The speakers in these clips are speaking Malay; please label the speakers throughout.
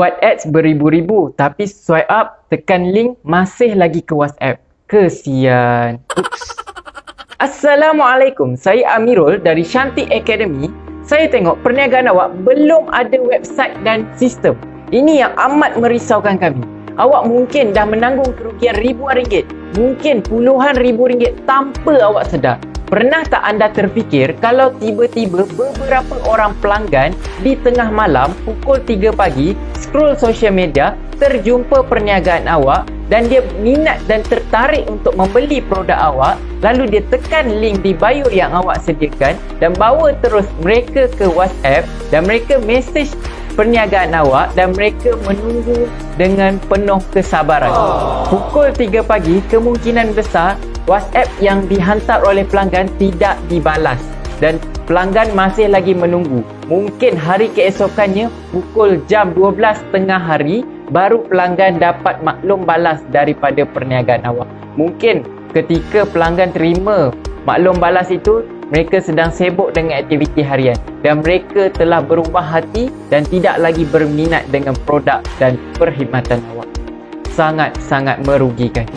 Speaker 1: Buat ads beribu-ribu tapi swipe up tekan link masih lagi ke WhatsApp. Kesian. Ups. Assalamualaikum. Saya Amirul dari Shanti Academy. Saya tengok perniagaan awak belum ada website dan sistem. Ini yang amat merisaukan kami. Awak mungkin dah menanggung kerugian ribuan ringgit, mungkin puluhan ribu ringgit tanpa awak sedar. Pernah tak anda terfikir kalau tiba-tiba beberapa orang pelanggan di tengah malam pukul 3 pagi scroll social media, terjumpa perniagaan awak dan dia minat dan tertarik untuk membeli produk awak, lalu dia tekan link di bio yang awak sediakan dan bawa terus mereka ke WhatsApp dan mereka message perniagaan awak dan mereka menunggu dengan penuh kesabaran. Pukul 3 pagi kemungkinan besar WhatsApp yang dihantar oleh pelanggan tidak dibalas dan pelanggan masih lagi menunggu. Mungkin hari keesokannya pukul jam 12 tengah hari baru pelanggan dapat maklum balas daripada perniagaan awak. Mungkin ketika pelanggan terima maklum balas itu, mereka sedang sibuk dengan aktiviti harian dan mereka telah berubah hati dan tidak lagi berminat dengan produk dan perkhidmatan awak. Sangat-sangat merugikan.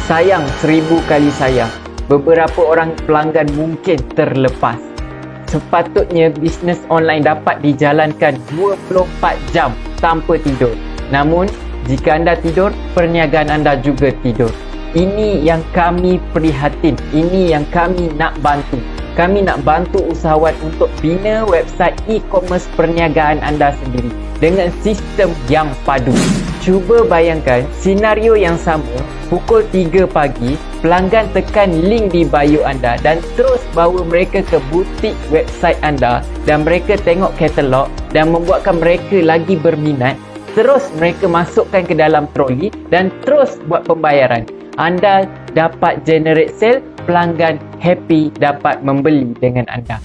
Speaker 1: Sayang 1000 kali sayang. Beberapa orang pelanggan mungkin terlepas. Sepatutnya bisnes online dapat dijalankan 24 jam tanpa tidur. Namun, jika anda tidur, perniagaan anda juga tidur. Ini yang kami prihatin. Ini yang kami nak bantu. Kami nak bantu usahawan untuk bina website e-commerce perniagaan anda sendiri dengan sistem yang padu. Cuba bayangkan senario yang sama, pukul 3 pagi, pelanggan tekan link di bio anda dan terus bawa mereka ke butik website anda dan mereka tengok katalog dan membuatkan mereka lagi berminat. Terus mereka masukkan ke dalam troli dan terus buat pembayaran. Anda dapat generate sale, pelanggan happy dapat membeli dengan anda.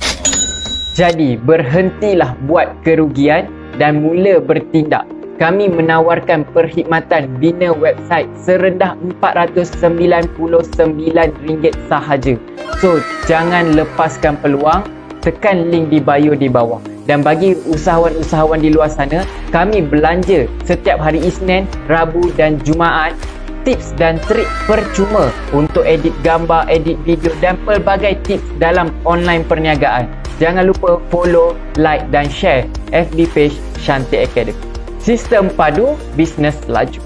Speaker 1: Jadi, berhentilah buat kerugian dan mula bertindak. Kami menawarkan perkhidmatan bina website serendah RM499 sahaja. So, jangan lepaskan peluang, tekan link di bio di bawah. Dan bagi usahawan-usahawan di luar sana, kami belanja setiap hari Isnin, Rabu dan Jumaat tips dan trik percuma untuk edit gambar, edit video dan pelbagai tips dalam online perniagaan. Jangan lupa follow, like dan share FB page Shanti Academy. Sistem padu, bisnes laju.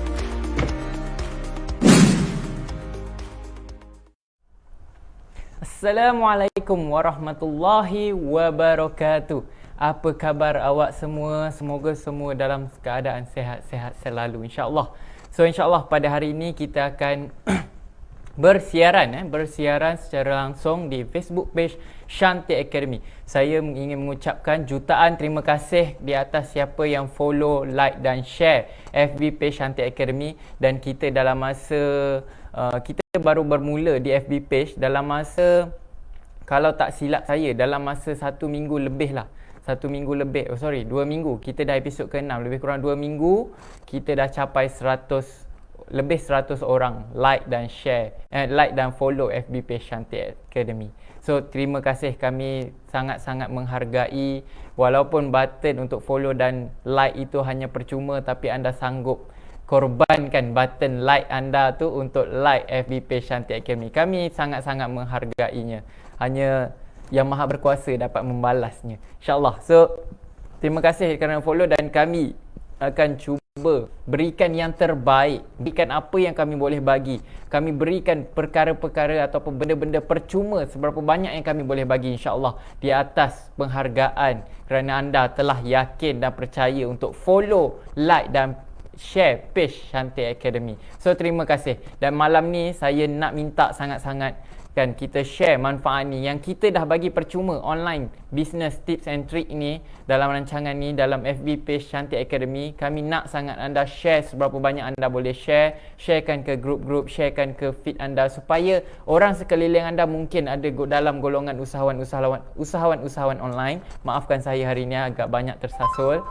Speaker 1: Assalamualaikum warahmatullahi wabarakatuh. Apa khabar awak semua? Semoga semua dalam keadaan sehat-sehat selalu, insya-Allah. So insya-Allah pada hari ini kita akan bersiaran secara langsung di Facebook page Shanti Academy. Saya ingin mengucapkan jutaan terima kasih di atas siapa yang follow, like dan share FB page Shanti Academy. Dan kita dalam masa kita baru bermula di FB page dalam masa, kalau tak silap saya, dalam masa 1 minggu lebih lah. 2 minggu. Kita dah episod ke-6. Lebih kurang 2 minggu kita dah capai 100 orang like dan share, like dan follow FB page Shanti Academy. So terima kasih, kami sangat-sangat menghargai. Walaupun button untuk follow dan like itu hanya percuma, tapi anda sanggup korbankan button like anda tu untuk like FB page Shanti Academy. Kami sangat-sangat menghargainya. Hanya Yang Maha Berkuasa dapat membalasnya, insya-Allah. So terima kasih kerana follow dan kami akan cuba berikan yang terbaik, berikan apa yang kami boleh bagi. Kami berikan perkara-perkara ataupun benda-benda percuma seberapa banyak yang kami boleh bagi, insya-Allah, di atas penghargaan kerana anda telah yakin dan percaya untuk follow, like dan share page Shanti Academy. So terima kasih. Dan malam ni saya nak minta sangat-sangat kan kita share manfaat ni yang kita dah bagi percuma online business tips and trick ni dalam rancangan ni dalam FB page Shanti Academy. Kami nak sangat anda share seberapa banyak anda boleh sharekan ke grup-grup, sharekan ke feed anda supaya orang sekeliling anda mungkin ada dalam golongan usahawan online. Maafkan saya hari ni agak banyak tersasul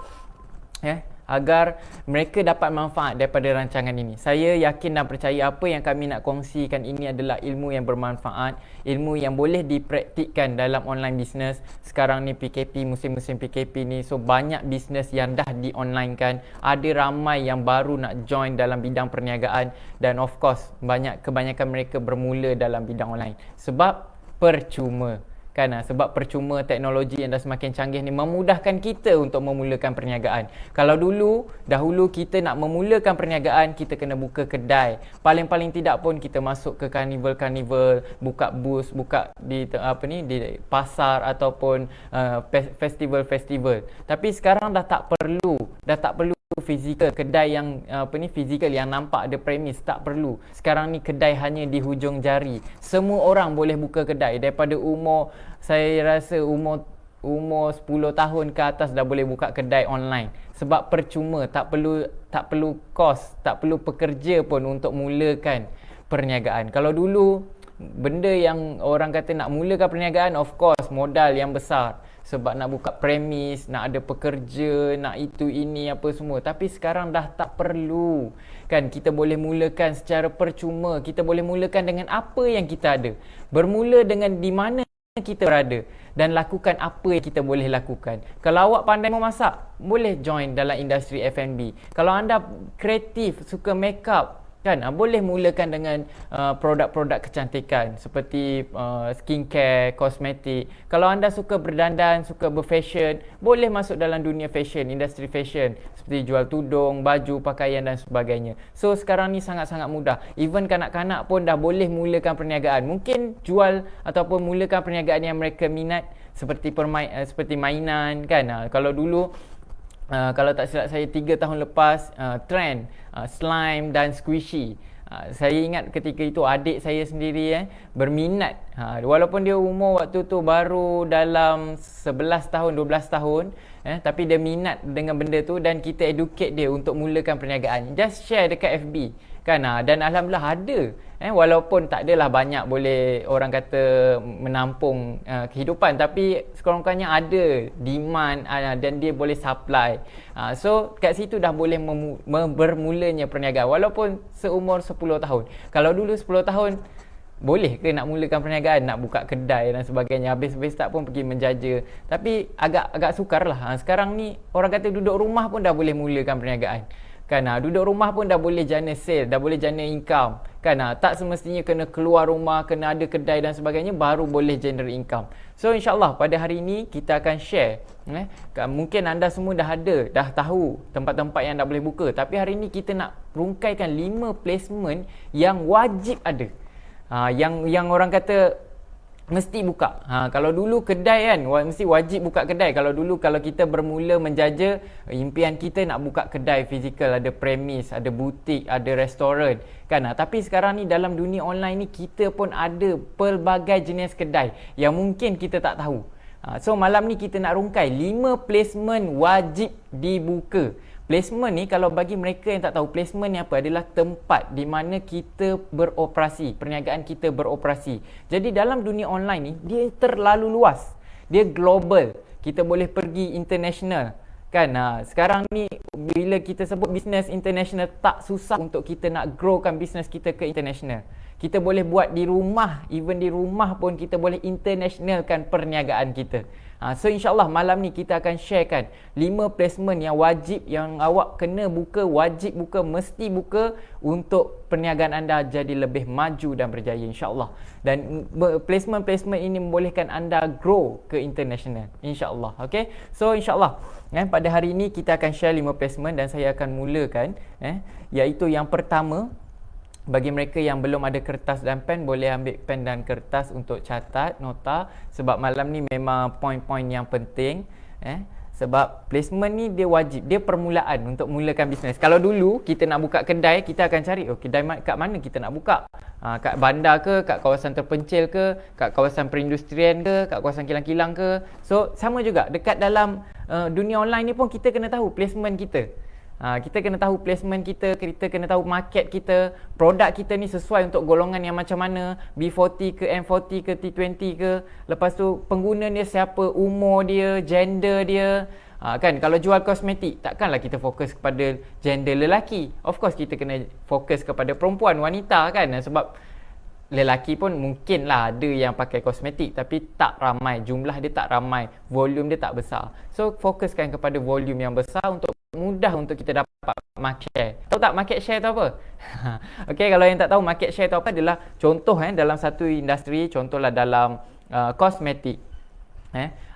Speaker 1: agar mereka dapat manfaat daripada rancangan ini. Saya yakin dan percaya apa yang kami nak kongsikan ini adalah ilmu yang bermanfaat, ilmu yang boleh dipraktikkan dalam online business. Sekarang ni PKP, musim-musim PKP ni, so banyak business yang dah di-online kan. Ada ramai yang baru nak join dalam bidang perniagaan dan of course kebanyakan mereka bermula dalam bidang online. Sebab percuma. Kan, sebab percuma teknologi yang dah semakin canggih ni memudahkan kita untuk memulakan perniagaan. Kalau dahulu kita nak memulakan perniagaan, kita kena buka kedai. Paling-paling tidak pun kita masuk ke carnival, buka booth, buka di di pasar ataupun festival. Tapi sekarang dah tak perlu fizikal, kedai yang fizikal yang nampak ada premis, tak perlu. Sekarang ni kedai hanya di hujung jari. Semua orang boleh buka kedai daripada saya rasa umur 10 tahun ke atas dah boleh buka kedai online. Sebab percuma, tak perlu kos, tak perlu pekerja pun untuk mulakan perniagaan. Kalau dulu benda yang orang kata nak mulakan perniagaan, of course modal yang besar. Sebab nak buka premis, nak ada pekerja, nak itu ini apa semua. Tapi sekarang dah tak perlu. Kan, kita boleh mulakan secara percuma. Kita boleh mulakan dengan apa yang kita ada. Bermula dengan di mana kita berada dan lakukan apa yang kita boleh lakukan. Kalau awak pandai memasak, boleh join dalam industri F&B. Kalau anda kreatif, suka make up, kan, boleh mulakan dengan produk-produk kecantikan seperti skincare, kosmetik. Kalau anda suka berdandan, suka berfashion, boleh masuk dalam dunia fashion, industri fashion, seperti jual tudung, baju, pakaian dan sebagainya. So sekarang ni sangat-sangat mudah. Even kanak-kanak pun dah boleh mulakan perniagaan. Mungkin jual ataupun mulakan perniagaan yang mereka minat, seperti mainan kan. Kalau dulu kalau tak silap saya 3 tahun lepas trend slime dan squishy. Saya ingat ketika itu adik saya sendiri berminat. Walaupun dia umur waktu tu baru dalam 11 tahun, 12 tahun, tapi dia minat dengan benda tu dan kita educate dia untuk mulakan perniagaan. Just share dekat FB. Kan, dan alhamdulillah ada. Walaupun tak adalah banyak boleh orang kata menampung kehidupan, tapi sekurang-kurangnya ada demand dan dia boleh supply. So kat situ dah boleh bermulanya perniagaan walaupun seumur 10 tahun. Kalau dulu 10 tahun boleh ke nak mulakan perniagaan, nak buka kedai dan sebagainya, habis-habis tak pun pergi menjaja. Tapi agak sukar lah. Sekarang ni orang kata duduk rumah pun dah boleh mulakan perniagaan. Kan, duduk rumah pun dah boleh jana sale, dah boleh jana income. Kan, tak semestinya kena keluar rumah, kena ada kedai dan sebagainya baru boleh generate income. So insyaAllah pada hari ini kita akan share. Mungkin anda semua dah tahu tempat-tempat yang dah boleh buka. Tapi hari ini kita nak rungkaikan 5 placement yang wajib ada. Yang orang kata mesti buka. Kalau dulu kedai kan, mesti wajib buka kedai. Kalau dulu kalau kita bermula menjaja, impian kita nak buka kedai fizikal, ada premis, ada butik, ada restoran kan. Tapi sekarang ni dalam dunia online ni kita pun ada pelbagai jenis kedai yang mungkin kita tak tahu. So malam ni kita nak rungkai 5 placement wajib dibuka. Placement ni kalau bagi mereka yang tak tahu, placement ni apa? Adalah tempat di mana kita beroperasi, perniagaan kita beroperasi. Jadi dalam dunia online ni dia terlalu luas. Dia global. Kita boleh pergi international. Kan, sekarang ni bila kita sebut bisnes international, tak susah untuk kita nak growkan bisnes kita ke international. Kita boleh buat di rumah, even di rumah pun kita boleh internationalkan perniagaan kita. So insyaAllah malam ni kita akan sharekan 5 placement yang wajib, yang awak kena buka, wajib buka, mesti buka untuk perniagaan anda jadi lebih maju dan berjaya insyaAllah. Dan placement-placement ini membolehkan anda grow ke international insyaAllah. Okay, so insyaAllah pada hari ini kita akan share 5 placement dan saya akan mulakan iaitu yang pertama. Bagi mereka yang belum ada kertas dan pen, boleh ambil pen dan kertas untuk catat nota. Sebab malam ni memang poin-poin yang penting. Sebab placement ni dia wajib, dia permulaan untuk mulakan bisnes. Kalau dulu kita nak buka kedai, kita akan cari kedai kat mana kita nak buka. Kat bandar ke, kat kawasan terpencil ke, kat kawasan perindustrian ke, kat kawasan kilang-kilang ke. So sama juga dekat dalam dunia online ni pun kita kena tahu placement kita. Kita kena tahu placement kita kena tahu market kita, produk kita ni sesuai untuk golongan yang macam mana, B40 ke, M40 ke, T20 ke. Lepas tu pengguna dia siapa, umur dia, gender dia, Kan kalau jual kosmetik, takkanlah kita fokus kepada gender lelaki. Of course kita kena fokus kepada perempuan, wanita kan, sebab lelaki pun mungkinlah ada yang pakai kosmetik tapi tak ramai, jumlah dia tak ramai, volume dia tak besar. So fokuskan kepada volume yang besar untuk mudah untuk kita dapat market share. Tahu tak market share tu apa? Okay, kalau yang tak tahu market share tu apa adalah contoh dalam satu industri, contohlah dalam kosmetik.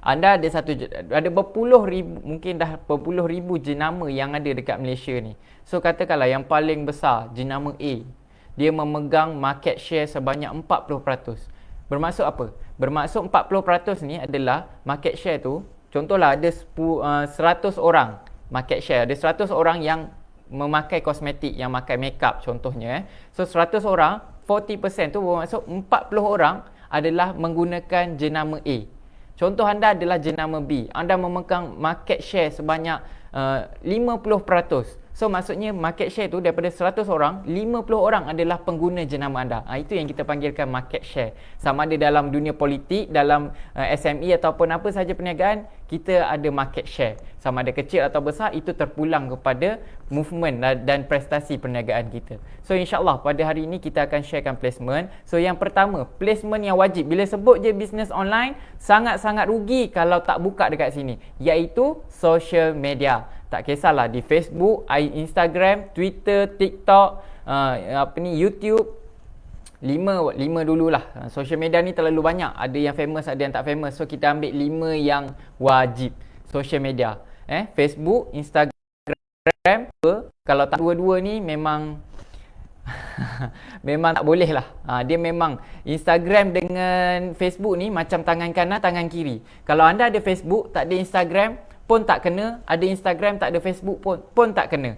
Speaker 1: Anda ada berpuluh ribu, mungkin dah berpuluh ribu jenama yang ada dekat Malaysia ni. So katakanlah yang paling besar jenama A, dia memegang market share sebanyak 40%. Bermaksud apa? Bermaksud 40% ni adalah market share tu, contohlah ada 100 orang market share, ada 100 orang yang memakai kosmetik, yang memakai makeup contohnya. So 100 orang, 40% tu bermaksud 40 orang adalah menggunakan jenama A. Contoh anda adalah jenama B, anda memegang market share sebanyak 50%. So maksudnya market share tu daripada 100 orang, 50 orang adalah pengguna jenama anda. Itu yang kita panggilkan market share. Sama ada dalam dunia politik, dalam SME ataupun apa sahaja perniagaan, kita ada market share. Sama ada kecil atau besar, itu terpulang kepada movement dan prestasi perniagaan kita. So insyaAllah pada hari ini kita akan sharekan placement. So yang pertama, placement yang wajib. Bila sebut je business online, sangat-sangat rugi kalau tak buka dekat sini, iaitu social media. Tak kisahlah di Facebook, Instagram, Twitter, TikTok, YouTube. 5 dululah. Social media ni terlalu banyak. Ada yang famous, ada yang tak famous. So kita ambil 5 yang wajib social media. Facebook, Instagram. Kalau tak dua-dua ni memang memang tak boleh lah. Dia memang Instagram dengan Facebook ni macam tangan kanan, tangan kiri. Kalau anda ada Facebook, tak ada Instagram pun tak kena, ada Instagram tak ada Facebook pun tak kena.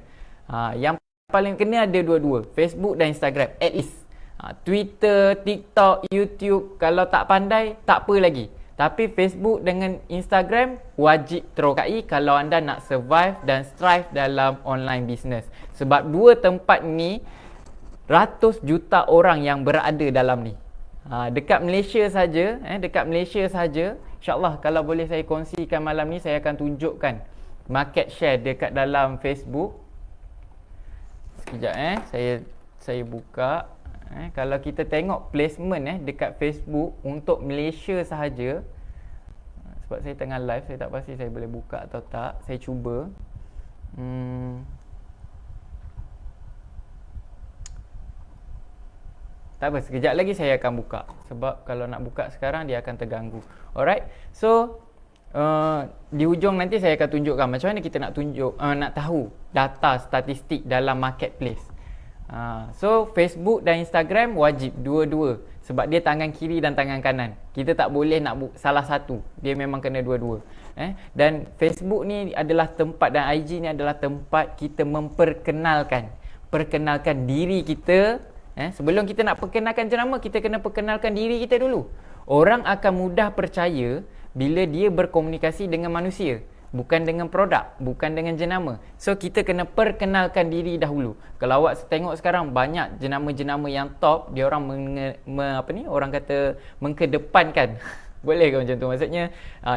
Speaker 1: Yang paling kena ada dua-dua, Facebook dan Instagram at least. Twitter, TikTok, YouTube kalau tak pandai tak apa lagi. Tapi Facebook dengan Instagram wajib terokai kalau anda nak survive dan strive dalam online business. Sebab dua tempat ni ratus juta orang yang berada dalam ni. Dekat Malaysia saja, InsyaAllah kalau boleh saya kongsikan malam ni, saya akan tunjukkan market share dekat dalam Facebook. Sekejap saya buka. Kalau kita tengok placement dekat Facebook untuk Malaysia sahaja. Sebab saya tengah live, saya tak pasti saya boleh buka atau tak. Saya cuba. Tak apa, sekejap lagi saya akan buka. Sebab kalau nak buka sekarang, dia akan terganggu. Alright, so di hujung nanti saya akan tunjukkan macam mana kita nak tahu data statistik dalam marketplace. So Facebook dan Instagram wajib dua-dua. Sebab dia tangan kiri dan tangan kanan. Kita tak boleh nak salah satu. Dia memang kena dua-dua. Dan Facebook ni adalah tempat, dan IG ni adalah tempat kita memperkenalkan diri kita. Sebelum kita nak perkenalkan jenama, kita kena perkenalkan diri kita dulu. Orang akan mudah percaya bila dia berkomunikasi dengan manusia, bukan dengan produk, bukan dengan jenama. So kita kena perkenalkan diri dahulu. Kalau awak tengok sekarang banyak jenama-jenama yang top, dia orang orang kata mengkedepankan. Boleh ke macam tu? Maksudnya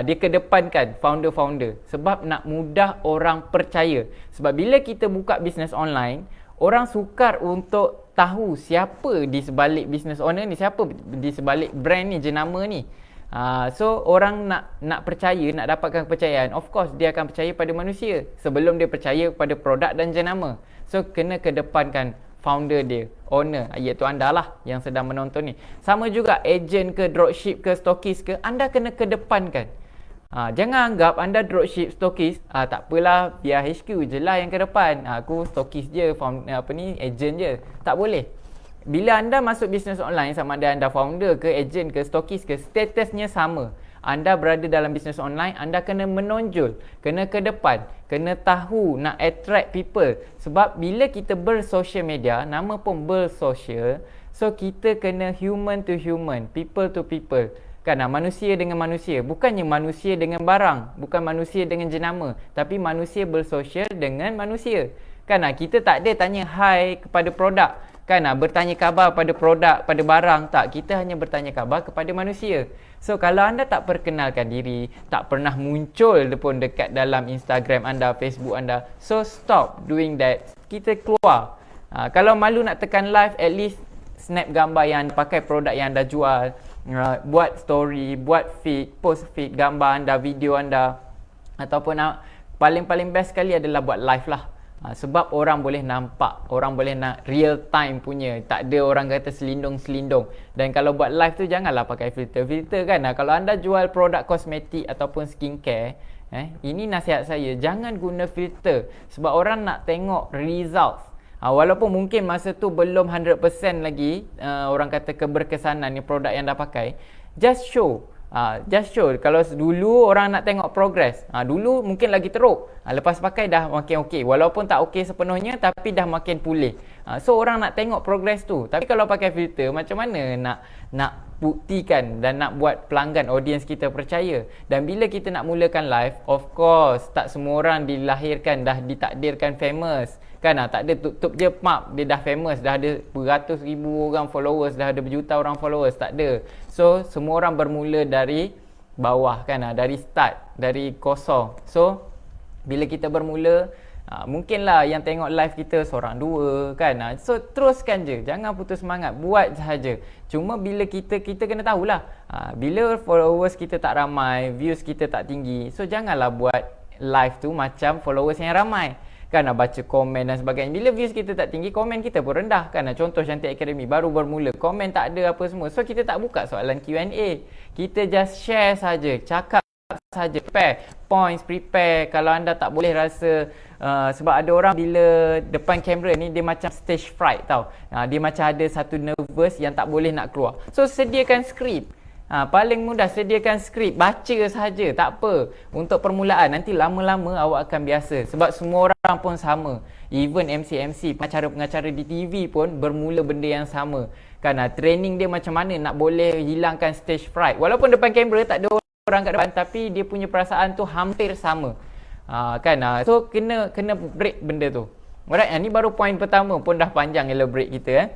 Speaker 1: dia kedepankan founder-founder sebab nak mudah orang percaya. Sebab bila kita buka bisnes online, orang sukar untuk tahu siapa di sebalik business owner ni, siapa di sebalik brand ni, jenama ni. So orang nak percaya, nak dapatkan kepercayaan, of course dia akan percaya pada manusia sebelum dia percaya pada produk dan jenama. So kena kedepankan founder dia, owner, iaitu anda lah yang sedang menonton ni. Sama juga agent ke, dropship ke, stokis ke, anda kena kedepankan. Jangan anggap anda dropship, stokis, tak apalah, biar HQ je lah yang ke depan. Aku stokis je, agent je. Tak boleh. Bila anda masuk bisnes online, sama ada anda founder ke, agent ke, stokis ke, statusnya sama. Anda berada dalam bisnes online, anda kena menonjol, kena ke depan, kena tahu, nak attract people. Sebab bila kita bersosial media, nama pun bersosial, so kita kena human to human, people to people. Kan, manusia dengan manusia. Bukannya manusia dengan barang, bukan manusia dengan jenama, tapi manusia bersosial dengan manusia. Kan, kita tak ada tanya hai kepada produk. kan, bertanya khabar pada produk, pada barang. Tak, kita hanya bertanya khabar kepada manusia. So kalau anda tak perkenalkan diri, tak pernah muncul pun dekat dalam Instagram anda, Facebook anda, so stop doing that. Kita keluar. Kalau malu nak tekan live, at least snap gambar yang anda pakai, produk yang anda jual, buat story, buat feed, post feed gambar anda, video anda, ataupun paling best sekali adalah buat live lah. Sebab orang boleh nampak, orang boleh nak real time punya, tak ada orang kata selindung-selindung. Dan kalau buat live tu janganlah pakai filter-filter kan. Kalau anda jual produk kosmetik ataupun skincare, ini nasihat saya, jangan guna filter. Sebab orang nak tengok results. Walaupun mungkin masa tu belum 100% lagi orang kata keberkesanan ni produk yang dah pakai, just show. Kalau dulu orang nak tengok progress, dulu mungkin lagi teruk, lepas pakai dah makin okey, walaupun tak okey sepenuhnya tapi dah makin pulih. So orang nak tengok progress tu. Tapi kalau pakai filter, macam mana nak buktikan dan nak buat pelanggan, audience kita percaya? Dan bila kita nak mulakan live, of course tak semua orang dilahirkan dah ditakdirkan famous kan. Tak ada tutup je map dia dah famous, dah ada beratus ribu orang followers, dah ada berjuta orang followers, tak ada. So semua orang bermula dari bawah kan, dari start, dari kosong. So bila kita bermula, mungkinlah yang tengok live kita seorang dua kan. So teruskan je, jangan putus semangat, buat sahaja. Cuma bila kita kena tahulah, bila followers kita tak ramai, views kita tak tinggi, so janganlah buat live tu macam followers yang ramai kan, baca komen dan sebagainya. Bila views kita tak tinggi, komen kita pun rendah kan. Contoh Cantik Academy baru bermula, komen tak ada apa semua. So kita tak buka soalan Q&A, kita just share saja, cakap saja, prepare points, prepare. Kalau anda tak boleh rasa sebab ada orang bila depan kamera ni dia macam stage fright tau. Dia macam ada satu nervous yang tak boleh nak keluar. So sediakan skrip. Paling mudah, sediakan skrip, baca sahaja, tak apa. Untuk permulaan, nanti lama-lama awak akan biasa. Sebab semua orang pun sama. Even MC-MC, pengacara-pengacara di TV pun bermula benda yang sama. Kan, training dia macam mana nak boleh hilangkan stage fright. Walaupun depan kamera tak ada orang kat depan, tapi dia punya perasaan tu hampir sama. So kena break benda tu. Alright, ni baru point pertama pun dah panjang elaborate kita.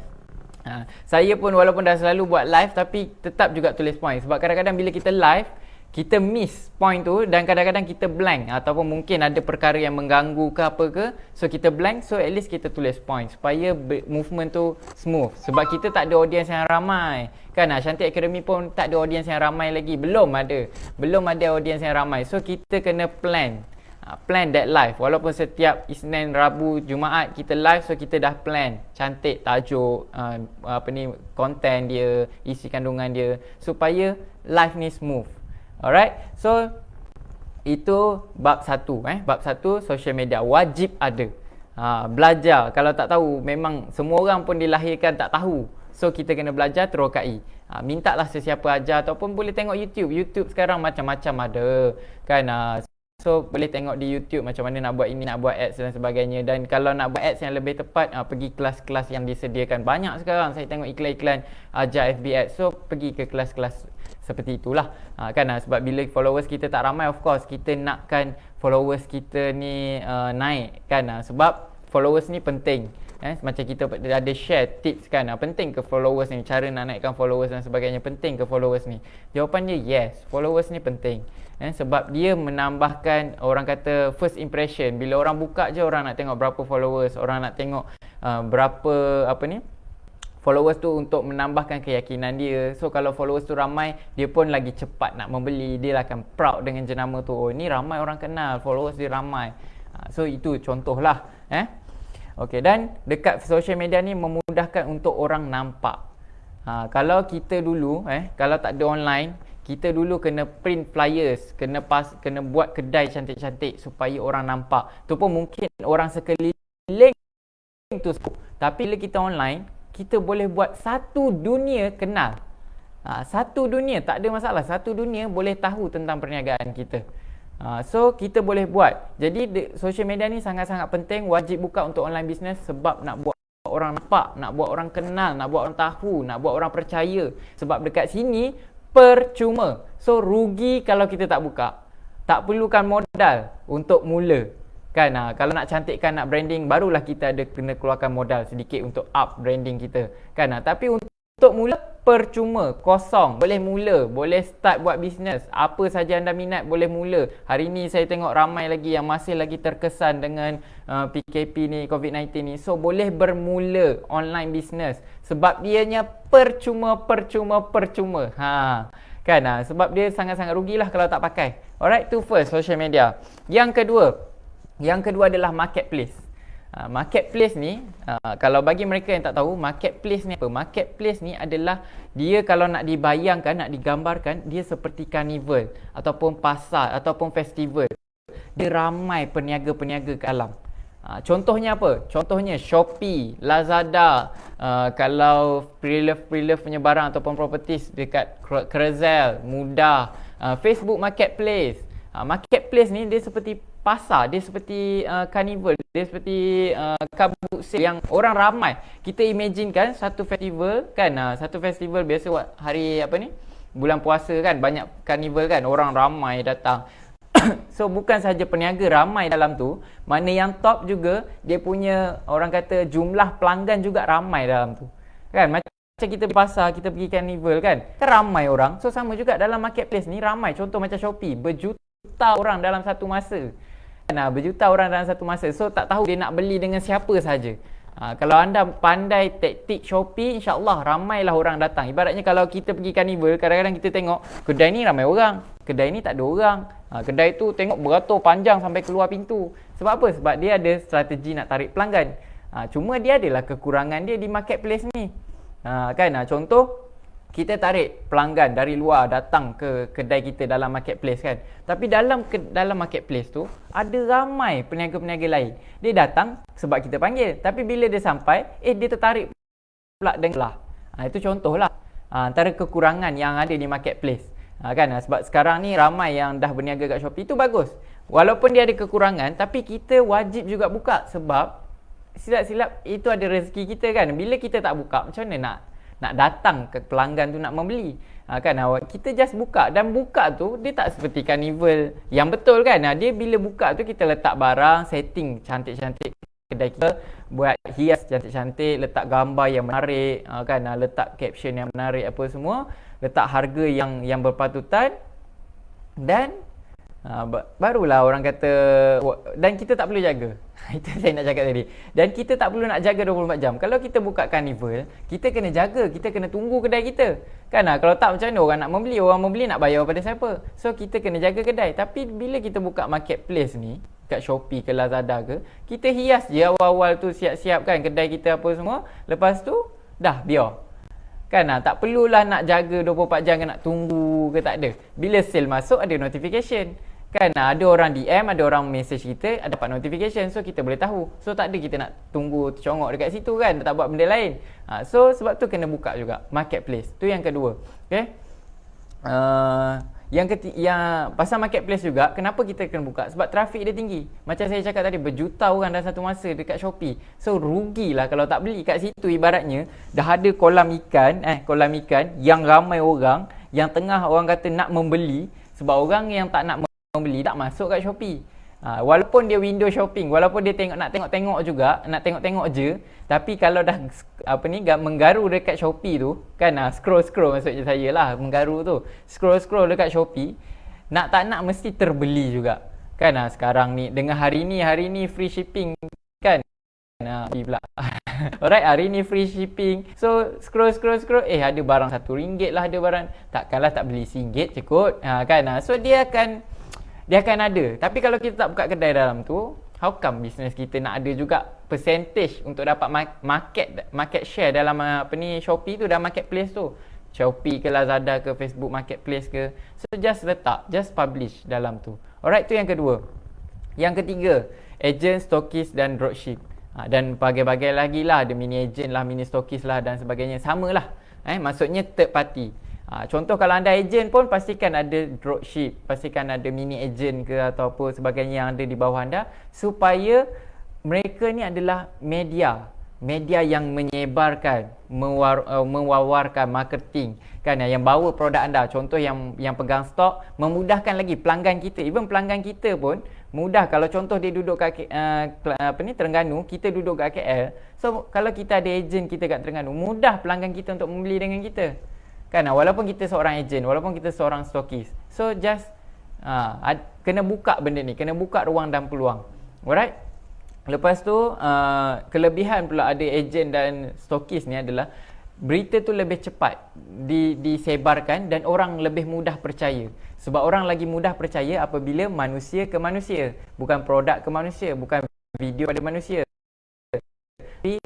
Speaker 1: Saya pun walaupun dah selalu buat live, tapi tetap juga tulis point. Sebab kadang-kadang bila kita live, kita miss point tu dan kadang-kadang kita blank, ataupun mungkin ada perkara yang mengganggu ke apa ke, so kita blank. So at least kita tulis point supaya movement tu smooth. Sebab kita tak ada audience yang ramai kan. Cantik Academy pun tak ada audience yang ramai lagi, belum ada audience yang ramai. So kita kena plan that live. Walaupun setiap Isnin, Rabu, Jumaat kita live, so kita dah plan cantik tajuk, konten dia, isi kandungan dia, supaya live ni smooth. Alright, so itu bab 1. Bab 1, social media wajib ada. Belajar, kalau tak tahu, memang semua orang pun dilahirkan tak tahu. So kita kena belajar terokai. Mintalah sesiapa ajar, ataupun boleh tengok YouTube sekarang macam-macam ada kan. So boleh tengok di YouTube macam mana nak buat ini, nak buat ads dan sebagainya. Dan kalau nak buat ads yang lebih tepat, pergi kelas-kelas yang disediakan. Banyak sekarang saya tengok iklan-iklan ajar FB ads. So pergi ke kelas-kelas seperti itulah kan. Sebab bila followers kita tak ramai, of course kita nakkan followers kita ni naik kan. Sebab followers ni penting. Macam kita ada share tips kan, penting ke followers ni, cara nak naikkan followers dan sebagainya, penting ke followers ni? Jawapannya yes, followers ni penting. Sebab dia menambahkan, orang kata, first impression. Bila orang buka je, orang nak tengok berapa followers, orang nak tengok berapa followers tu untuk menambahkan keyakinan dia. So kalau followers tu ramai, dia pun lagi cepat nak membeli. Dia akan proud dengan jenama tu. Oh, ni ramai orang kenal, followers dia ramai. So itu contohlah. Okey, dan dekat social media ni memudahkan untuk orang nampak. Kalau kita dulu, kalau tak ada online, kita dulu kena print flyers, kena buat kedai cantik-cantik supaya orang nampak. Tu pun mungkin orang sekeliling tu. Tapi bila kita online, kita boleh buat satu dunia kenal. Satu dunia, tak ada masalah. Satu dunia boleh tahu tentang perniagaan kita. So kita boleh buat. Jadi social media ni sangat-sangat penting, wajib buka untuk online business. Sebab nak buat orang nampak, nak buat orang kenal, nak buat orang tahu, nak buat orang percaya. Sebab dekat sini percuma. So rugi kalau kita tak buka. Tak perlukan modal untuk mula. Kan, kalau nak cantikkan, nak branding, barulah kita ada kena keluarkan modal sedikit untuk up branding kita. Kan, tapi untuk mula percuma, kosong. Boleh mula, boleh start buat bisnes. Apa saja anda minat boleh mula. Hari ni saya tengok ramai lagi yang masih lagi terkesan dengan PKP ni, COVID-19 ni. So boleh bermula online bisnes sebab dianya percuma. Kan, sebab dia sangat-sangat rugilah kalau tak pakai. Alright, tu first, social media. Yang kedua adalah marketplace. Marketplace ni, kalau bagi mereka yang tak tahu, marketplace ni apa? Marketplace ni adalah dia kalau nak dibayangkan, nak digambarkan, dia seperti karnival ataupun pasar ataupun festival. Dia ramai peniaga-peniaga kat dalam. Contohnya apa? Contohnya Shopee, Lazada, kalau pre-love punya barang ataupun properties dekat Carousell, Mudah, Facebook Marketplace. Marketplace ni dia seperti pasar, dia seperti carnival, dia seperti kabut sale yang orang ramai. Kita imaginekan satu festival kan, satu festival biasa hari apa ni, bulan puasa kan, banyak carnival kan, orang ramai datang. So bukan sahaja peniaga ramai dalam tu, mana yang top juga dia punya, orang kata, jumlah pelanggan juga ramai dalam tu. Kan, macam kita pergi pasar, kita pergi carnival kan ramai orang. So sama juga dalam marketplace ni ramai. Contoh macam Shopee, berjuta orang dalam satu masa. Berjuta orang dalam satu masa. So tak tahu dia nak beli dengan siapa saja. Kalau anda pandai taktik Shopee, insyaAllah ramailah orang datang. Ibaratnya kalau kita pergi carnival, kadang-kadang kita tengok kedai ni ramai orang, kedai ni tak ada orang. Kedai tu tengok beratur panjang sampai keluar pintu. Sebab apa? Sebab dia ada strategi nak tarik pelanggan. Cuma dia adalah kekurangan dia di marketplace ni. Kan, contoh kita tarik pelanggan dari luar datang ke kedai kita dalam marketplace kan. Tapi dalam marketplace tu ada ramai peniaga-peniaga lain. Dia datang sebab kita panggil. Tapi bila dia sampai, dia tertarik pula dengan itu contohlah antara kekurangan yang ada di marketplace. Kan, sebab sekarang ni ramai yang dah berniaga kat Shopee, tu bagus. Walaupun dia ada kekurangan, tapi kita wajib juga buka sebab silap-silap itu ada rezeki kita kan. Bila kita tak buka, macam mana nak datang ke pelanggan tu nak membeli? Kan, kita just buka. Dan buka tu dia tak seperti carnival yang betul kan. Dia bila buka tu kita letak barang, setting cantik-cantik kedai kita, buat hias cantik-cantik, letak gambar yang menarik kan, letak caption yang menarik apa semua, letak harga yang berpatutan, dan barulah orang kata, dan kita tak perlu jaga. Itu saya nak cakap tadi. Dan kita tak perlu nak jaga 24 jam. Kalau kita buka carnival, kita kena jaga, kita kena tunggu kedai kita. Kan, kalau tak macam mana orang nak membeli? Orang membeli nak bayar pada siapa? So kita kena jaga kedai. Tapi bila kita buka marketplace ni, kat Shopee ke Lazada ke, kita hias je awal-awal tu, siap-siap kan kedai kita apa semua. Lepas tu dah biar. Kan, tak perlulah nak jaga 24 jam ke, nak tunggu ke, tak ada. Bila sale masuk ada notification. Kan, ada orang DM, ada orang message kita, dapat notification, so kita boleh tahu. So tak ada kita nak tunggu tercongok dekat situ kan, tak buat benda lain. So sebab tu kena buka juga marketplace. Tu yang kedua. Okay. Yang pasal marketplace juga, kenapa kita kena buka? Sebab trafik dia tinggi. Macam saya cakap tadi, berjuta orang dalam satu masa dekat Shopee. So rugilah kalau tak beli kat situ. Ibaratnya dah ada kolam ikan yang ramai orang, yang tengah orang kata nak membeli, sebab orang yang tak nak membeli tak masuk kat Shopee. Walaupun dia window shopping, walaupun dia nak tengok juga, nak tengok je, tapi kalau dah menggaru dekat Shopee tu kan, scroll maksudnya saya lah, menggaru tu, scroll dekat Shopee, nak tak nak mesti terbeli juga kan. Sekarang ni dengan hari ni free shipping kan, pula. Alright, hari ni free shipping. So scroll ada barang RM1 lah, ada barang, takkanlah tak beli RM1 je kot. Kan, so dia akan ada. Tapi kalau kita tak buka kedai dalam tu, how come business kita nak ada juga percentage untuk dapat market share dalam Shopee tu, dalam marketplace tu, Shopee ke Lazada ke Facebook Marketplace ke. So just publish dalam tu. Alright, tu yang kedua. Yang ketiga, agent, stokis dan dropship. Dan bagai-bagai lagi lah, ada mini agent lah, mini stokis lah dan sebagainya. Sama lah. Maksudnya third party. Contoh kalau anda agent pun, pastikan ada dropship, pastikan ada mini agent ke atau apa sebagainya yang ada di bawah anda, supaya mereka ni adalah media media yang menyebarkan, mewawarkan marketing kan, yang bawa produk anda. Contoh yang pegang stok, memudahkan lagi pelanggan kita. Even pelanggan kita pun mudah. Kalau contoh dia duduk kat Terengganu, kita duduk kat KL. So kalau kita ada ejen kita kat Terengganu, mudah pelanggan kita untuk membeli dengan kita. Kan, walaupun kita seorang ejen, walaupun kita seorang stokis. So just kena buka benda ni, kena buka ruang dan peluang. Alright. Lepas tu kelebihan pula ada ejen dan stokis ni adalah berita tu lebih cepat disebarkan dan orang lebih mudah percaya. Sebab orang lagi mudah percaya apabila manusia ke manusia, bukan produk ke manusia, bukan video pada manusia, tapi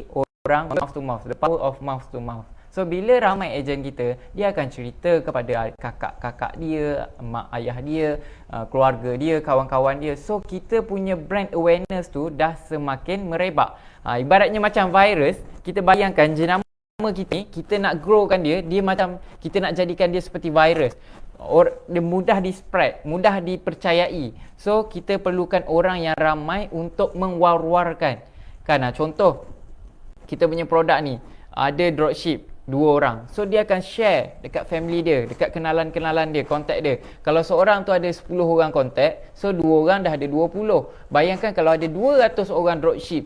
Speaker 1: orang mouth to mouth, the power of mouth to mouth. So bila ramai ejen kita, dia akan cerita kepada kakak-kakak dia, mak ayah dia, keluarga dia, kawan-kawan dia. So kita punya brand awareness tu dah semakin merebak. Ibaratnya macam virus, kita bayangkan jenama kita ni, kita nak growkan dia macam kita nak jadikan dia seperti virus. Dia mudah di-spread, mudah dipercayai. So kita perlukan orang yang ramai untuk mengwar-warkan. Kan, contoh kita punya produk ni ada dropship 2 orang. So dia akan share dekat family dia, dekat kenalan-kenalan dia, kontak dia. Kalau seorang tu ada 10 orang kontak, so 2 orang dah ada 20. Bayangkan kalau ada 200 orang dropship.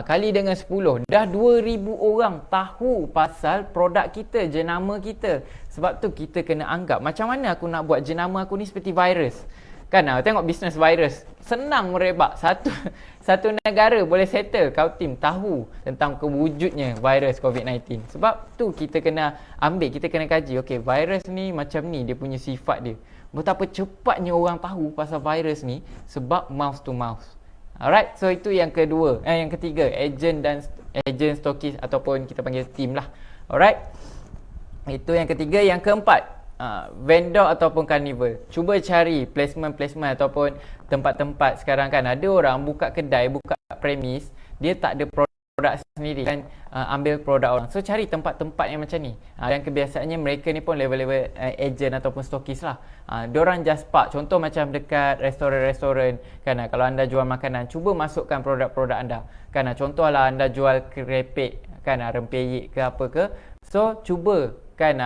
Speaker 1: Kali dengan 10, dah 2000 orang tahu pasal produk kita, jenama kita. Sebab tu kita kena anggap, macam mana aku nak buat jenama aku ni seperti virus. Kan, tengok bisnes virus, senang merebak. Satu negara boleh settle, kau tim tahu tentang kewujudnya virus COVID-19. Sebab tu kita kena ambil, kita kena kaji, okey, virus ni macam ni dia punya sifat dia. Betapa cepatnya orang tahu pasal virus ni sebab mouth to mouth. Alright, so itu yang kedua. Yang ketiga, ejen stokis ataupun kita panggil team lah. Alright, itu yang ketiga. Yang keempat, vendor ataupun carnival. Cuba cari placement ataupun tempat-tempat sekarang kan, ada orang buka kedai, buka premis, dia tak ada produk sendiri kan, ambil produk orang. So cari tempat-tempat yang macam ni. Dan kebiasaannya mereka ni pun level-level agent ataupun stokis lah. Diorang just park. Contoh macam dekat restoran-restoran kan, kalau anda jual makanan, cuba masukkan produk-produk anda kan. Contohlah anda jual kerepek kan, rempeyek ke apa ke. So cuba kan,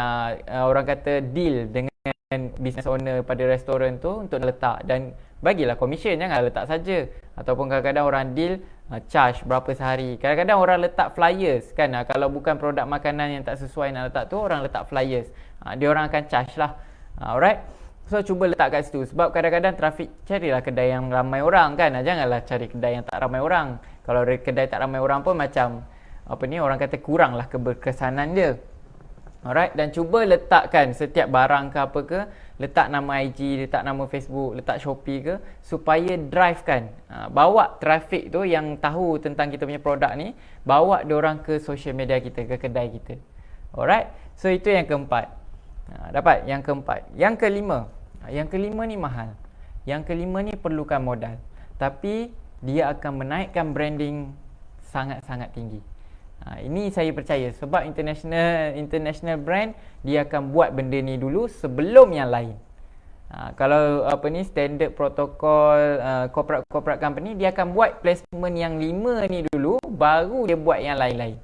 Speaker 1: orang kata deal dengan business owner pada restoran tu untuk letak, dan bagilah komisen, jangan letak saja. Ataupun kadang-kadang orang deal charge berapa sehari. Kadang-kadang orang letak flyers kan, kalau bukan produk makanan yang tak sesuai nak letak tu, orang letak flyers, dia orang akan charge lah. Alright, so cuba letak kat situ. Sebab kadang-kadang trafik, carilah kedai yang ramai orang kan, janganlah cari kedai yang tak ramai orang. Kalau kedai tak ramai orang pun macam orang kata kuranglah keberkesanan dia. Alright, dan cuba letakkan setiap barang ke apa ke, letak nama IG, letak nama Facebook, letak Shopee ke, supaya drive kan, bawa trafik tu yang tahu tentang kita punya produk ni, bawa diorang ke social media kita, ke kedai kita. Alright, so itu yang keempat. Dapat yang keempat. Yang kelima ni mahal. Yang kelima ni perlukan modal, tapi dia akan menaikkan branding sangat-sangat tinggi. Ini saya percaya, sebab international brand, dia akan buat benda ni dulu sebelum yang lain. Kalau standard protokol corporate company, dia akan buat placement yang 5 ni dulu, baru dia buat yang lain-lain,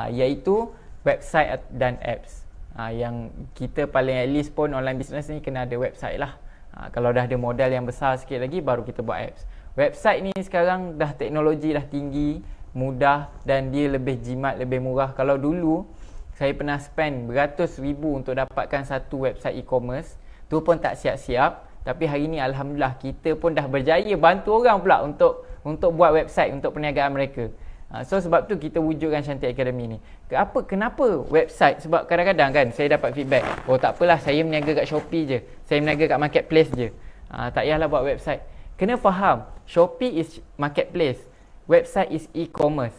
Speaker 1: iaitu website dan apps. Yang kita paling at least pun online business ni kena ada website lah. Kalau dah ada modal yang besar sikit lagi, baru kita buat apps. Website ni sekarang dah teknologi dah tinggi, mudah, dan dia lebih jimat, lebih murah. Kalau dulu saya pernah spend beratus ribu untuk dapatkan satu website e-commerce, tu pun tak siap-siap. Tapi hari ni alhamdulillah kita pun dah berjaya bantu orang pula untuk buat website untuk perniagaan mereka. So sebab tu kita wujudkan Shanti Academy ni. Kenapa website? Sebab kadang-kadang kan saya dapat feedback, tak apalah, saya berniaga kat Shopee je, saya berniaga kat marketplace je, tak payahlah buat website. Kena faham, Shopee is marketplace, website is e-commerce.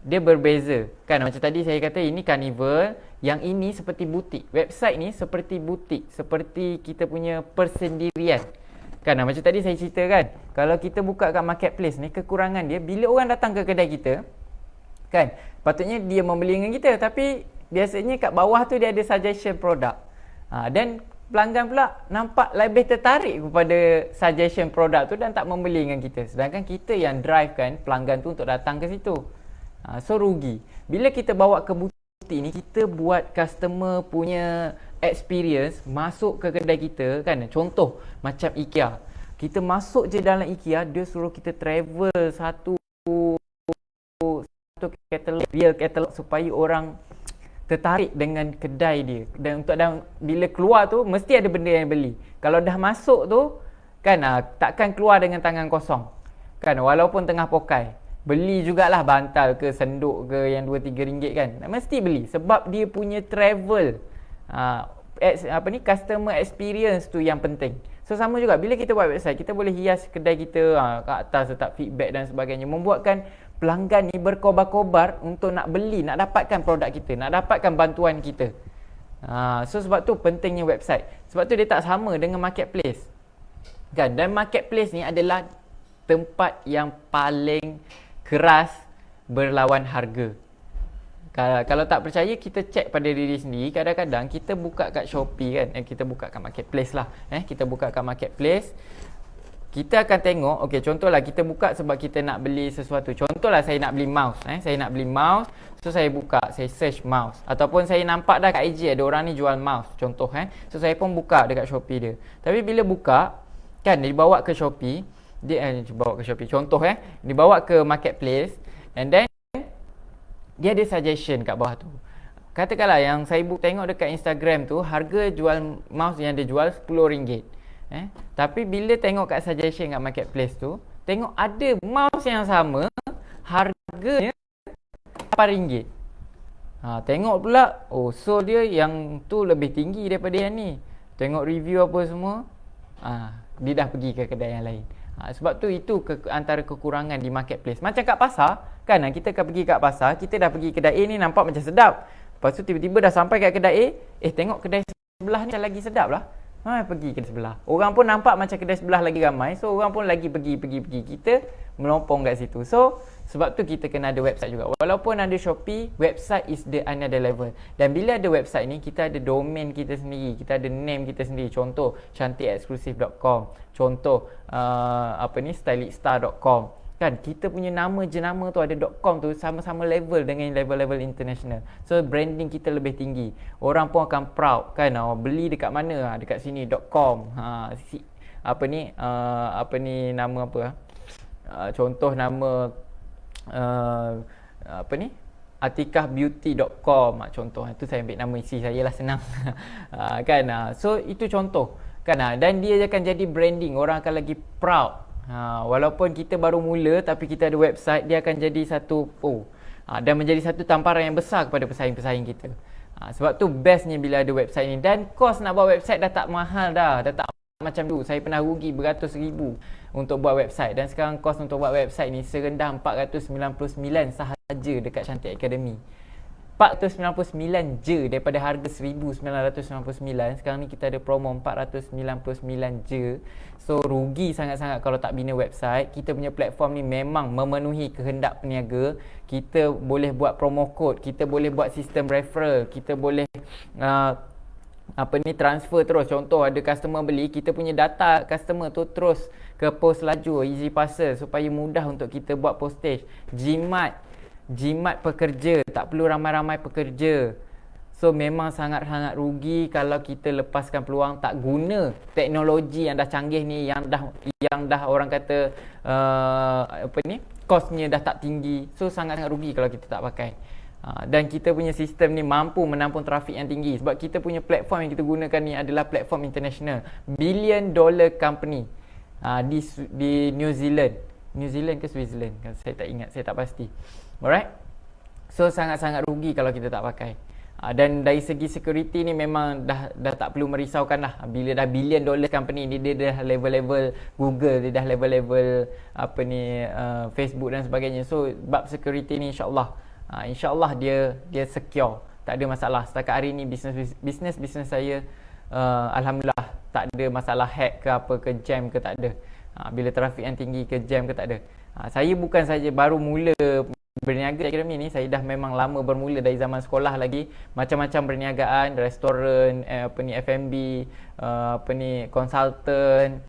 Speaker 1: Dia berbeza kan. Macam tadi saya kata ini carnival, yang ini seperti butik. Website ni seperti butik, seperti kita punya persendirian kan. Macam tadi saya cerita kan, kalau kita buka kat marketplace ni, kekurangan dia, bila orang datang ke kedai kita kan, patutnya dia membeli dengan kita, tapi biasanya kat bawah tu dia ada suggestion produk. Dan pelanggan pula nampak lebih tertarik kepada suggestion produk tu dan tak membeli dengan kita. Sedangkan kita yang drive kan pelanggan tu untuk datang ke situ So rugi. Bila kita bawa ke butik ni, kita buat customer punya experience masuk ke kedai kita kan. Contoh macam IKEA. Kita masuk je dalam IKEA, dia suruh kita travel satu katalog, real katalog, supaya orang tertarik dengan kedai dia. Dan bila keluar tu mesti ada benda yang beli. Kalau dah masuk tu kan, takkan keluar dengan tangan kosong kan, walaupun tengah pokai. Beli jugalah bantal ke senduk ke yang 2-3 ringgit kan, mesti beli sebab dia punya travel customer experience tu yang penting. So sama juga bila kita buat website, kita boleh hias kedai kita ke atas, letak feedback dan sebagainya, membuatkan pelanggan ni berkobar-kobar untuk nak beli, nak dapatkan produk kita, nak dapatkan bantuan kita. So sebab tu pentingnya website. Sebab tu dia tak sama dengan marketplace kan. Dan marketplace ni adalah tempat yang paling keras berlawan harga. Kalau tak percaya, kita cek pada diri sendiri. Kadang-kadang kita buka kat Shopee kan, kita buka kat marketplace lah, kita buka kat marketplace, kita akan tengok, okey, contohlah kita buka sebab kita nak beli sesuatu. Contohlah saya nak beli mouse, saya nak beli mouse, so saya buka, saya search mouse, ataupun saya nampak dah kat IG ada orang ni jual mouse, contoh so saya pun buka dekat Shopee dia. Tapi bila buka kan, dibawa ke Shopee, contoh dibawa ke marketplace, and then dia ada suggestion kat bawah tu. Katakanlah yang saya tengok dekat Instagram tu, harga jual mouse yang dia jual RM10. Tapi bila tengok kat suggestion kat marketplace tu, tengok ada mouse yang sama, harganya RM8. Tengok pula, so dia yang tu lebih tinggi daripada yang ni. Tengok review apa semua, dia dah pergi ke kedai yang lain. Sebab tu itu antara kekurangan di marketplace. Macam kat pasar kan, kita akan pergi kat pasar, kita dah pergi kedai A ni nampak macam sedap. Lepas tu tiba-tiba dah sampai kat kedai A, tengok kedai sebelah ni lagi sedap lah. Pergi kedai sebelah. Orang pun nampak macam kedai sebelah lagi ramai, so orang pun lagi pergi. Kita melompong kat situ. So sebab tu kita kena ada website juga. Walaupun ada Shopee, website is the another level. Dan bila ada website ni, kita ada domain kita sendiri, kita ada name kita sendiri. Contoh cantikexclusive.com, contoh stylicstar.com kan. Kita punya nama jenama tu ada .com tu sama-sama level dengan level-level international. So branding kita lebih tinggi. Orang pun akan proud kan, beli dekat mana, dekat sini .com. Nama apa? Contoh nama atikahbeauty.com contoh. Itu saya ambil nama isi saya lah, senang. Kan. So itu contoh kan. Dan dia akan jadi branding, orang akan lagi proud. Walaupun kita baru mula, tapi kita ada website, dia akan jadi satu dan menjadi satu tamparan yang besar kepada pesaing-pesaing kita. Sebab tu bestnya bila ada website ni. Dan kos nak buat website dah tak mahal dah tak macam dulu. Saya pernah rugi beratus ribu untuk buat website, dan sekarang kos untuk buat website ni serendah 499 sahaja dekat Cantik Academy. 499 je daripada harga 1999. Sekarang ni kita ada promo 499 je. So rugi sangat-sangat kalau tak bina website. Kita punya platform ni memang memenuhi kehendak peniaga. Kita boleh buat promo code, kita boleh buat sistem referral, kita boleh transfer terus. Contoh ada customer beli, kita punya data customer tu terus ke post laju easy parcel supaya mudah untuk kita buat postage. Jimat pekerja, tak perlu ramai-ramai pekerja. So memang sangat-sangat rugi kalau kita lepaskan peluang, tak guna teknologi yang dah canggih ni, yang dah orang kata kosnya dah tak tinggi. So sangat-sangat rugi kalau kita tak pakai. Dan kita punya sistem ni mampu menampung trafik yang tinggi, sebab kita punya platform yang kita gunakan ni adalah platform international, billion dollar company di New Zealand ke Switzerland, saya tak ingat, saya tak pasti. Alright, so sangat-sangat rugi kalau kita tak pakai. Dan dari segi security ni memang dah tak perlu merisaukan lah. Bila dah billion dollar company ni, dia dah level-level Google, dia dah level-level Facebook dan sebagainya. So bab security ni InsyaAllah dia secure, tak ada masalah. Setakat hari ni bisnes saya Alhamdulillah tak ada masalah hack ke apa ke, jam ke, tak ada. Bila trafik yang tinggi ke, jam ke, tak ada. Saya bukan saja baru mula berniaga akademi ni, saya dah memang lama bermula dari zaman sekolah lagi. Macam-macam perniagaan, restoran, F&B, consultant,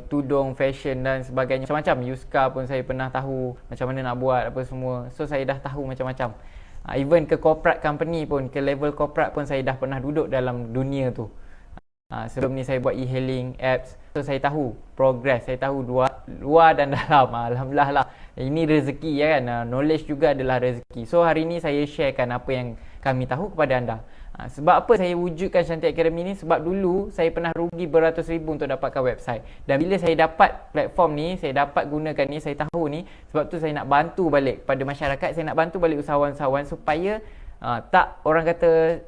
Speaker 1: tudung, fashion dan sebagainya. Macam-macam. Yuska pun saya pernah tahu macam mana nak buat apa semua. So saya dah tahu macam-macam. Even ke corporate company pun, ke level corporate pun saya dah pernah duduk dalam dunia tu. Sebelum ni saya buat e-hailing apps. So saya tahu progress, saya tahu luar dan dalam. Alhamdulillah lah. Ini rezeki ya kan. Knowledge juga adalah rezeki. So hari ni saya sharekan apa yang kami tahu kepada anda. Sebab apa saya wujudkan Shanti Academy ni? Sebab dulu saya pernah rugi beratus ribu untuk dapatkan website. Dan bila saya dapat platform ni, saya dapat gunakan ni, saya tahu ni, sebab tu saya nak bantu balik pada masyarakat. Saya nak bantu balik usahawan-usahawan supaya tak orang kata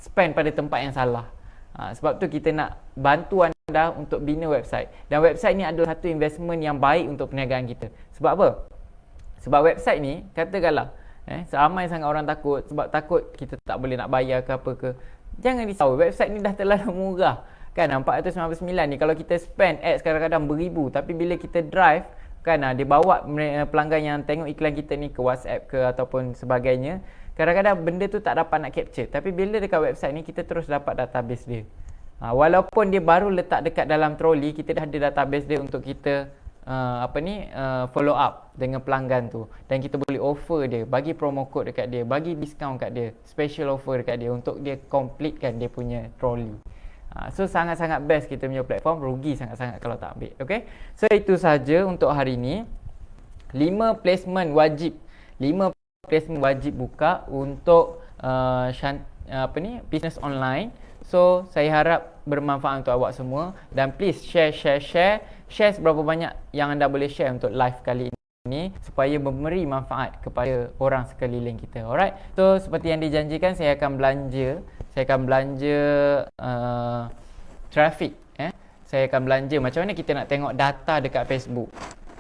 Speaker 1: spend pada tempat yang salah. Sebab tu kita nak bantu anda untuk bina website. Dan website ni adalah satu investment yang baik untuk perniagaan kita. Sebab apa? Sebab website ni, katakanlah seramai sangat orang takut. Sebab takut kita tak boleh nak bayar ke apa ke. Jangan risau, website ni dah terlalu murah. Kan 499 ni kalau kita spend ads kadang-kadang beribu. Tapi bila kita drive, kan dia bawa pelanggan yang tengok iklan kita ni ke WhatsApp ke ataupun sebagainya. Kadang-kadang benda tu tak dapat nak capture. Tapi bila dekat website ni kita terus dapat database dia. Walaupun dia baru letak dekat dalam troli, kita dah ada database dia untuk kita follow up dengan pelanggan tu. Dan kita boleh offer dia, bagi promo code dekat dia, bagi discount kat dia, special offer dekat dia untuk dia completekan dia punya trolley. So sangat-sangat best kita punya platform. Rugi sangat-sangat kalau tak ambil. Okay, so itu saja untuk hari ni. 5 placement wajib buka untuk business online. So saya harap bermanfaat untuk awak semua. Dan please share seberapa banyak yang anda boleh share untuk live kali ini supaya memberi manfaat kepada orang sekeliling kita. Alright. So seperti yang dijanjikan, saya akan belanja traffic. Saya akan belanja macam mana kita nak tengok data dekat Facebook.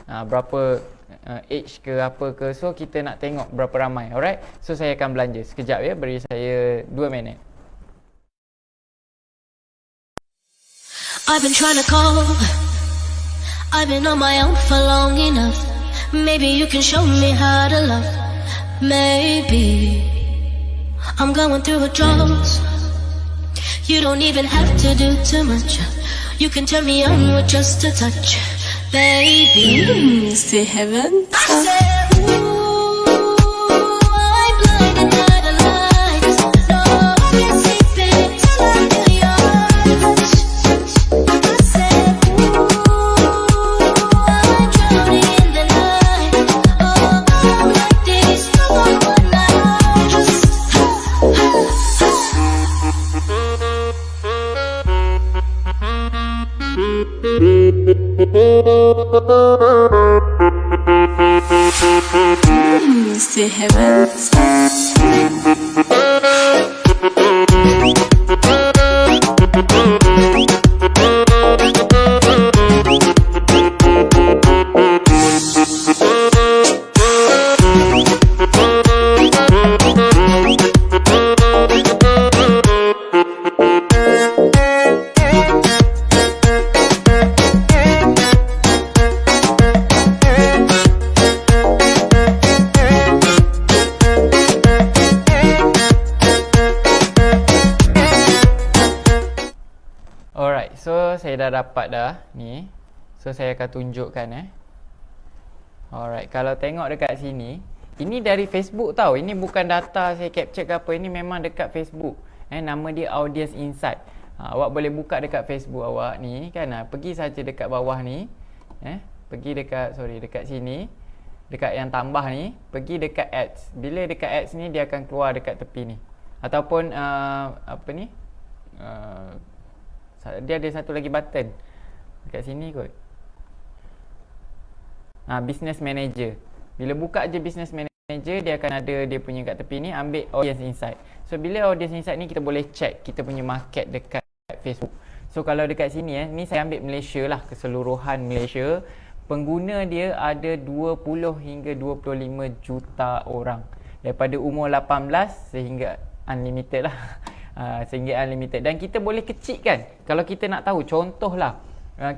Speaker 1: Berapa age ke apa ke. So kita nak tengok berapa ramai. Alright. So saya akan belanja. Sekejap ya, beri saya 2 minit.
Speaker 2: I've been trying to call, I've been on my own for long enough. Maybe you can show me how to love. Maybe I'm going through a drought. You don't even have to do too much. You can turn me on with just a touch, baby.
Speaker 3: See heaven.
Speaker 2: I said, ooh, I'm blinded by the lights. No, I can't sleep until I feel your touch. I said, ooh, I'm drowning in the night. Oh, I'm like this, no one knows.
Speaker 3: See heaven.
Speaker 1: Alright, so saya dah dapat dah ni. So saya akan tunjukkan Alright, kalau tengok dekat sini, ini dari Facebook tau. Ini bukan data saya capture ke apa. Ini memang dekat Facebook. Nama dia Audience Insight. Awak boleh buka dekat Facebook awak ni kan. Pergi saja dekat bawah ni. Pergi dekat sini. Dekat yang tambah ni, pergi dekat ads. Bila dekat ads ni dia akan keluar dekat tepi ni. Ataupun dia ada satu lagi button dekat sini kot. Business Manager. Bila buka je Business Manager, dia akan ada dia punya kat tepi ni, ambil Audience Insight. So bila Audience Insight ni kita boleh check kita punya market dekat Facebook. So kalau dekat sini ni saya ambil Malaysia lah, keseluruhan Malaysia. Pengguna dia ada 20 hingga 25 juta orang. Daripada umur 18 sehingga unlimited lah. Sehingga unlimited. Dan kita boleh kecilkan. Kalau kita nak tahu, contohlah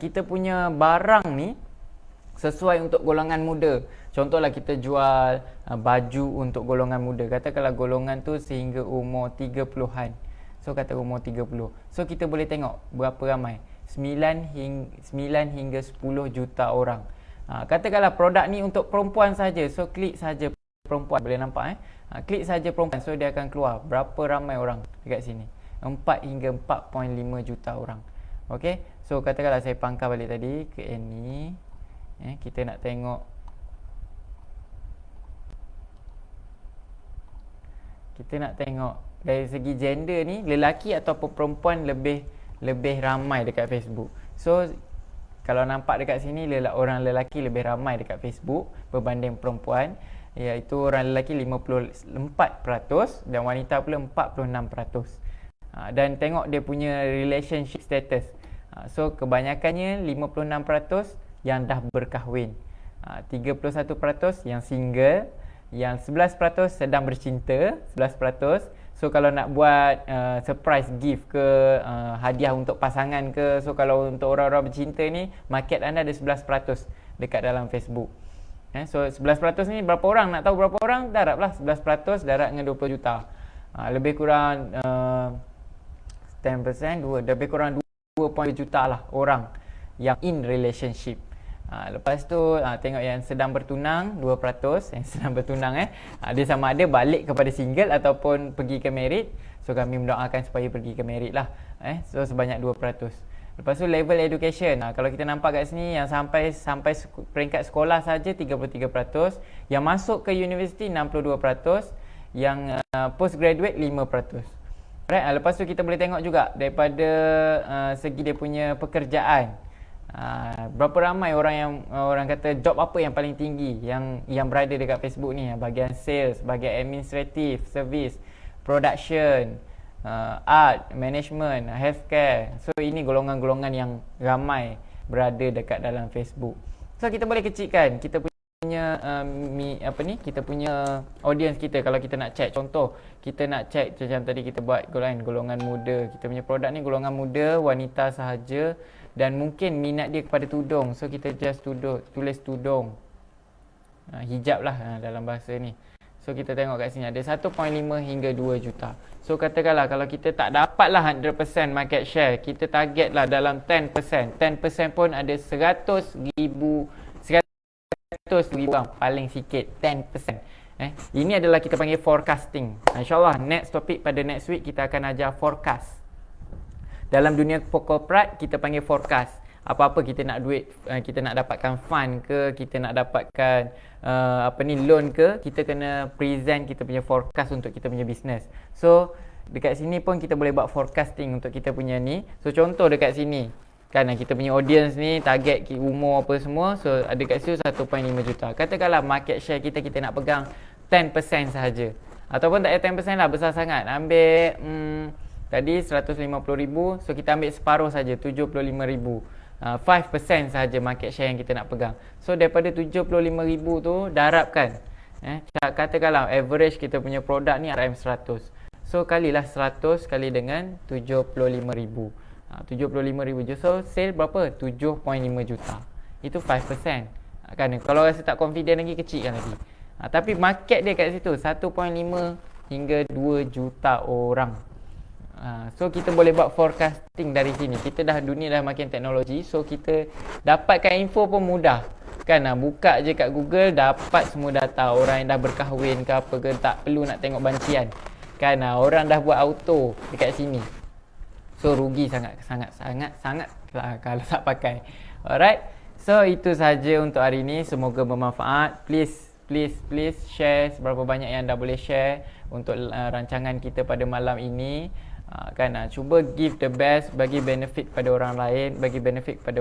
Speaker 1: kita punya barang ni sesuai untuk golongan muda. Contohlah kita jual baju untuk golongan muda. Katakanlah golongan tu sehingga umur 30-an. So kata umur 30. So kita boleh tengok berapa ramai. 9 hingga 10 juta orang. Katakanlah produk ni untuk perempuan saja. So klik saja perempuan, boleh nampak klik saja perempuan. So dia akan keluar berapa ramai orang dekat sini. 4 hingga 4.5 juta orang. Okey. So katakanlah saya pangkal balik tadi ke ni. Kita nak tengok. Kita nak tengok dari segi gender ni, lelaki ataupun perempuan lebih ramai dekat Facebook. So kalau nampak dekat sini, orang lelaki lebih ramai dekat Facebook berbanding perempuan, iaitu orang lelaki 54% dan wanita pula 46%. Dan tengok dia punya relationship status. So kebanyakannya 56% yang dah berkahwin, 31% yang single, yang 11% sedang bercinta, 11%. So kalau nak buat surprise gift ke, hadiah untuk pasangan ke, so kalau untuk orang-orang bercinta ni, market anda ada 11% dekat dalam Facebook. So 11% ni berapa orang? Nak tahu berapa orang? Darablah 11% darab dengan 20 juta. Lebih kurang 10%, lebih kurang 2.2 juta lah orang yang in relationship. Lepas tu tengok yang sedang bertunang 2%, yang sedang bertunang dia sama ada balik kepada single ataupun pergi ke married. So kami mendoakan supaya pergi ke married lah. So sebanyak 2%. Lepas tu level education, kalau kita nampak kat sini yang sampai peringkat sekolah saja 33%, yang masuk ke universiti 62%, yang postgraduate 5%. Alright, lepas tu kita boleh tengok juga daripada segi dia punya pekerjaan. Berapa ramai orang kata job apa yang paling tinggi yang berada dekat Facebook ni, bahagian sales, bahagian administrative, service, production, art, management, healthcare. So ini golongan-golongan yang ramai berada dekat dalam Facebook. So kita boleh kecilkan kita punya kita punya audience kita. Kalau kita nak check, contoh kita nak check macam tadi kita buat golongan muda. Kita punya produk ni golongan muda, wanita sahaja, dan mungkin minat dia kepada tudung. So kita just tulis tudung, hijab lah dalam bahasa ni. So kita tengok kat sini ada 1.5 hingga 2 juta. So katakanlah kalau kita tak dapat lah 100% market share, kita target lah dalam 10%. 10% pun ada 100,000 orang, paling sikit 10%. Ini adalah kita panggil forecasting. InsyaAllah next topik pada next week kita akan ajar forecast. Dalam dunia corporate kita panggil forecast. Apa-apa kita nak duit, kita nak dapatkan fund ke, kita nak dapatkan loan ke, kita kena present kita punya forecast untuk kita punya business. So dekat sini pun kita boleh buat forecasting untuk kita punya ni. So contoh dekat sini kan, kita punya audience ni target umur apa semua. So ada kat situ 1.5 juta. Katakanlah market share kita nak pegang 10% sahaja, ataupun tak ada 10% lah, besar sangat. Ambil tadi 150,000, so kita ambil separuh saja, 75,000. 5% sahaja market share yang kita nak pegang. So daripada 75,000 tu darabkan. Katakanlah average kita punya produk ni RM100. So kalilah 100 kali dengan 75,000. 75,000 je. So sale berapa? 7.5 juta. Itu 5%. Kan kalau rasa tak confident lagi, kecilkan lagi. Tapi market dia kat situ 1.5 hingga 2 juta orang. So kita boleh buat forecasting dari sini. Dunia dah makin teknologi, so kita dapatkan info pun mudah. Kan buka je kat Google, dapat semua data. Orang yang dah berkahwin ke apa ke, tak perlu nak tengok bancian. Kan orang dah buat auto dekat sini. So rugi sangat lah kalau tak pakai. Alright. So itu saja untuk hari ini. Semoga bermanfaat. Please share seberapa banyak yang dah boleh share untuk rancangan kita pada malam ini. Cuba give the best, bagi benefit pada orang lain, bagi benefit pada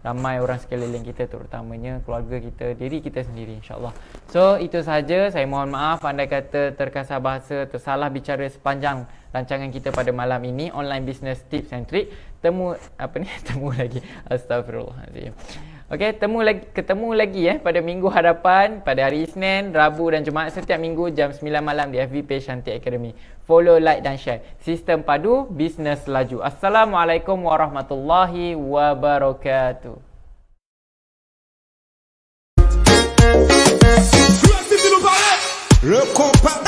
Speaker 1: ramai orang sekeliling kita, terutamanya keluarga kita, diri kita sendiri, insyaAllah. So itu saja. Saya mohon maaf andai kata terkasar bahasa, tersalah bicara sepanjang rancangan kita pada malam ini, online business tips and trick. Temu lagi. Astagfirullahaladzim. Okey, ketemu lagi pada minggu hadapan, pada hari Isnin, Rabu dan Jumaat setiap minggu jam 9 malam di FB page Shanti Academy. Follow, like dan share. Sistem padu, bisnes laju. Assalamualaikum warahmatullahi wabarakatuh. Le compas,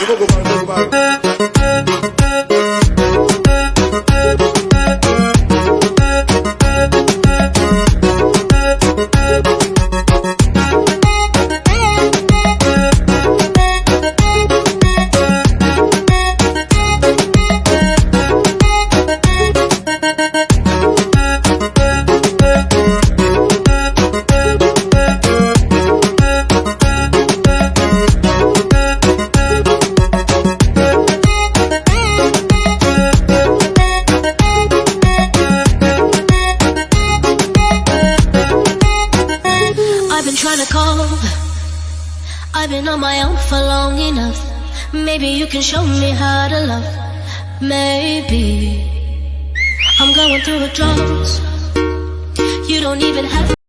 Speaker 2: been trying to call. I've been on my own for long enough. Maybe you can show me how to love. Maybe I'm going through a drought. You don't even have